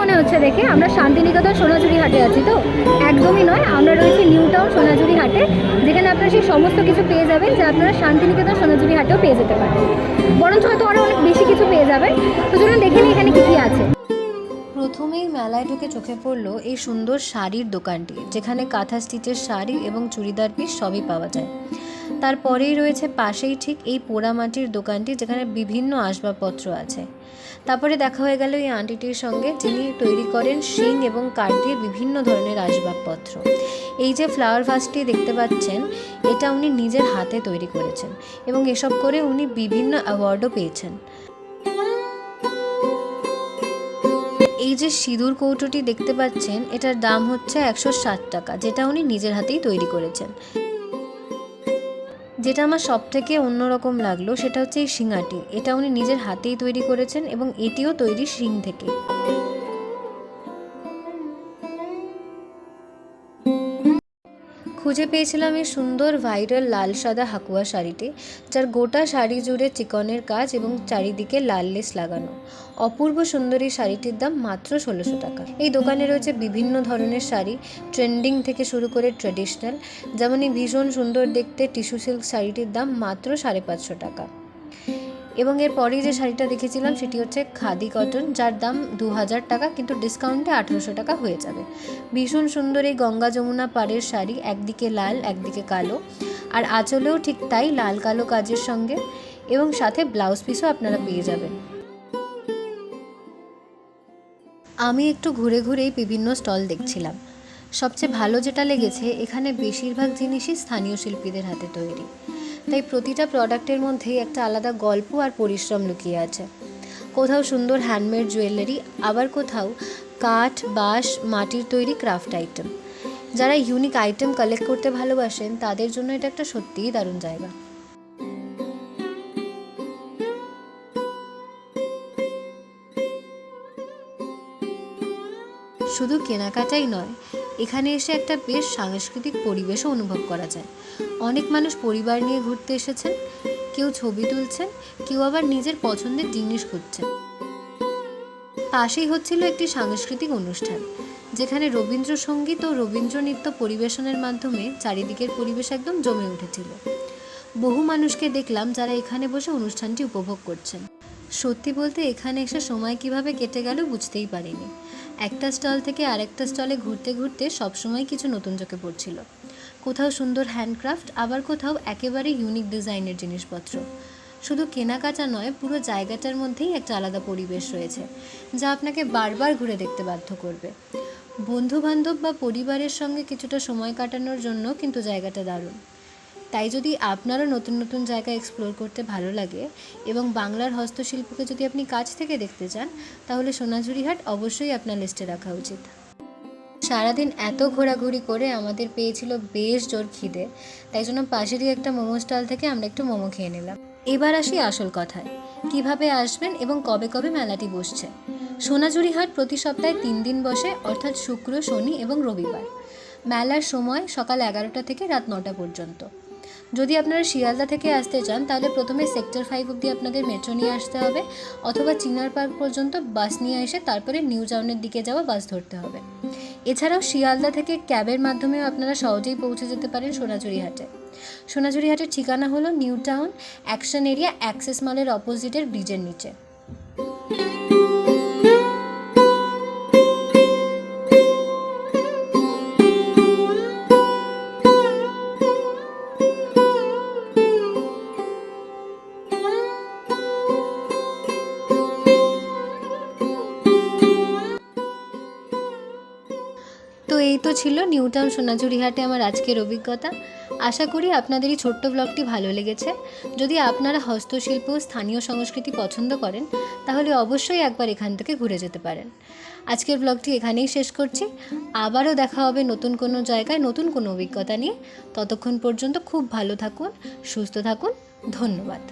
মনে হচ্ছে দেখে আমরা শান্তিনিকেতন সোনাঝুরি হাটে আছি? তো একদমই নয়, আমরা রয়েছি নিউ টাউন সোনাঝুরি হাটে, যেখানে আপনারা সেই সমস্ত কিছু পেয়ে যাবেন যা আপনারা শান্তিনিকেতন সোনাঝুরি হাটেও পেয়ে যেতে পারেন, বরঞ্চ হয়তো আরও অনেক বেশি কিছু পেয়ে যাবেন। তো চলুন দেখে নিই এখানে কী কী আছে। প্রথমেই মেলায় ঢুকে চোখে পড়লো এই সুন্দর শাড়ির দোকানটি, যেখানে কাঁথা স্টিচের শাড়ি এবং চুড়িদার পিস সবই পাওয়া যায়। তারপরেই রয়েছে পাশেই ঠিক এই পোড়ামাটির দোকানটি, যেখানে বিভিন্ন আসবাবপত্র আছে। তারপরে দেখা হয়ে গেল এই আন্টিটির সঙ্গে, যিনি তৈরি করেন শিং এবং কাঠ দিয়ে বিভিন্ন ধরনের আসবাবপত্র। এই যে ফ্লাওয়ার ভাসটি দেখতে পাচ্ছেন, এটা উনি নিজের হাতে তৈরি করেছেন এবং এসব করে উনি বিভিন্ন অ্যাওয়ার্ডও পেয়েছেন। এই যে সিঁদুর কৌটোটি দেখতে পাচ্ছেন, এটার দাম হচ্ছে 160 টাকা, যেটা উনি নিজের হাতেই তৈরি করেছেন। যেটা আমার সব থেকে অন্যরকম লাগলো সেটা হচ্ছে এই শিঙাটি, এটা উনি নিজের হাতেই তৈরি করেছেন এবং এটিও তৈরি শিং থেকে। খুঁজে পেয়েছিলাম এই সুন্দর ভাইরাল লাল সাদা হাকুয়া শাড়িটি, যার গোটা শাড়ি জুড়ে চিকনের কাজ এবং চারিদিকে লাল লেস লাগানো। অপূর্ব সুন্দর এই শাড়িটির দাম মাত্র 1600 টাকা। এই দোকানে রয়েছে বিভিন্ন ধরনের শাড়ি, ট্রেন্ডিং থেকে শুরু করে ট্র্যাডিশনাল। যেমন এই ভীষণ সুন্দর দেখতে টিস্যু সিল্ক শাড়িটির দাম মাত্র 550 টাকা। এবং এর পরেই যে শাড়িটা দেখেছিলাম সেটি হচ্ছে খাদি কটন, যার দাম 2000 টাকা, কিন্তু ডিসকাউন্টে 1800 টাকা হয়ে যাবে। ভীষণ সুন্দর এই গঙ্গা যমুনা পাড়ের শাড়ি, একদিকে লাল একদিকে কালো, আর আঁচলেও ঠিক তাই লাল কালো কাজের সঙ্গে, এবং সাথে ব্লাউজ পিসও আপনারা পেয়ে যাবেন। আমি একটু ঘুরে ঘুরেই বিভিন্ন স্টল দেখছিলাম। সবচেয়ে ভালো যেটা লেগেছে, এখানে বেশিরভাগ জিনিসই স্থানীয় শিল্পীদের হাতে তৈরি, তাই প্রতিটা প্রোডাক্টের মধ্যেই একটা আলাদা গল্প আর পরিশ্রম লুকিয়ে আছে। কোথাও সুন্দর হ্যান্ডমেড জুয়েলারি, আবার কোথাও কাঠ, বাঁশ, মাটির তৈরি ক্রাফট আইটেম। যারা ইউনিক আইটেম কালেক্ট করতে ভালোবাসেন তাদের জন্য এটা একটা সত্যিই দারুণ জায়গা। শুধু কেনাকাটাই নয়, এখানে এসে একটা বেশ সাংস্কৃতিক পরিবেশও অনুভব করা যায়। অনেক মানুষ পরিবার নিয়ে ঘুরতে এসেছেন, কেউ ছবি তুলছেন, কেউ আবার নিজের পছন্দের জিনিস খুঁজছেন। পাশেই হচ্ছিল একটি সাংস্কৃতিক অনুষ্ঠান, যেখানে রবীন্দ্রসঙ্গীত ও রবীন্দ্র নৃত্য পরিবেশনের মাধ্যমে চারিদিকের পরিবেশ একদম জমে উঠেছিল। বহু মানুষকে দেখলাম যারা এখানে বসে অনুষ্ঠানটি উপভোগ করছেন। সত্যি বলতে এখানে এসে সময় কিভাবে কেটে গেল বুঝতেই পারিনি। একটা স্টল থেকে আরেকটা স্টলে ঘুরতে ঘুরতে সবসময় কিছু নতুন চোখে পড়ছিল। কোথাও সুন্দর হ্যান্ডক্রাফট, আবার কোথাও একেবারে ইউনিক ডিজাইনের জিনিসপত্র। শুধু কেনাকাটা নয়, পুরো জায়গাটার মধ্যেই একটা আলাদা পরিবেশ রয়েছে, যা আপনাকে বারবার ঘুরে দেখতে বাধ্য করবে। বন্ধুবান্ধব বা পরিবারের সঙ্গে কিছুটা সময় কাটানোর জন্য কিন্তু জায়গাটা দারুণ। তাই যদি আপনারও নতুন নতুন জায়গা এক্সপ্লোর করতে ভালো লাগে এবং বাংলার হস্তশিল্পকে যদি আপনি কাছ থেকে দেখতে চান, তাহলে সোনাঝুরি হাট অবশ্যই আপনার লিস্টে রাখা উচিত। সারাদিন এত ঘোরাঘুরি করে আমাদের পেয়েছিল বেশ জোর খিদে, তাই জন্য পাশেরই একটা মোমো স্টল থেকে আমরা একটু মোমো খেয়ে নিলাম। এবার আসি আসল কথায়, কিভাবে আসবেন এবং কবে কবে মেলাটি বসছে। সোনাঝুরি হাট প্রতি সপ্তাহে 3 দিন বসে, অর্থাৎ শুক্র, শনি এবং রবিবার। মেলার সময় সকাল 11টা থেকে রাত 9টা পর্যন্ত। যদি আপনারা শিয়ালদা থেকে আসতে চান, তাহলে প্রথমে সেক্টর 5 অবধি আপনাদের মেট্রো নিয়ে আসতে হবে, অথবা চিনার পার্ক পর্যন্ত বাস নিয়ে এসে তারপরে নিউ টাউনের দিকে যাওয়া বাস ধরতে হবে। এছাড়াও শিয়ালদা থেকে ক্যাবের মাধ্যমেও আপনারা সহজেই পৌঁছে যেতে পারেন সোনাঝুরি হাটে। সোনাঝুরি হাটের ঠিকানা হলো new town action area access মলের অপোজিটের ব্রিজের নিচে। তো এই তো ছিল নিউ টাউন সোনাঝুরি হাটে আমার আজকের অভিজ্ঞতা। আশা করি আপনাদের এই ছোট্ট ব্লগটি ভালো লেগেছে। যদি আপনারা হস্তশিল্প ও স্থানীয় সংস্কৃতি পছন্দ করেন, তাহলে অবশ্যই একবার এখান থেকে ঘুরে যেতে পারেন। আজকের ব্লগটি এখানেই শেষ করছি। আবারও দেখা হবে নতুন কোনো জায়গায় নতুন কোনো অভিজ্ঞতা নিয়ে। ততক্ষণ পর্যন্ত খুব ভালো থাকুন, সুস্থ থাকুন। ধন্যবাদ।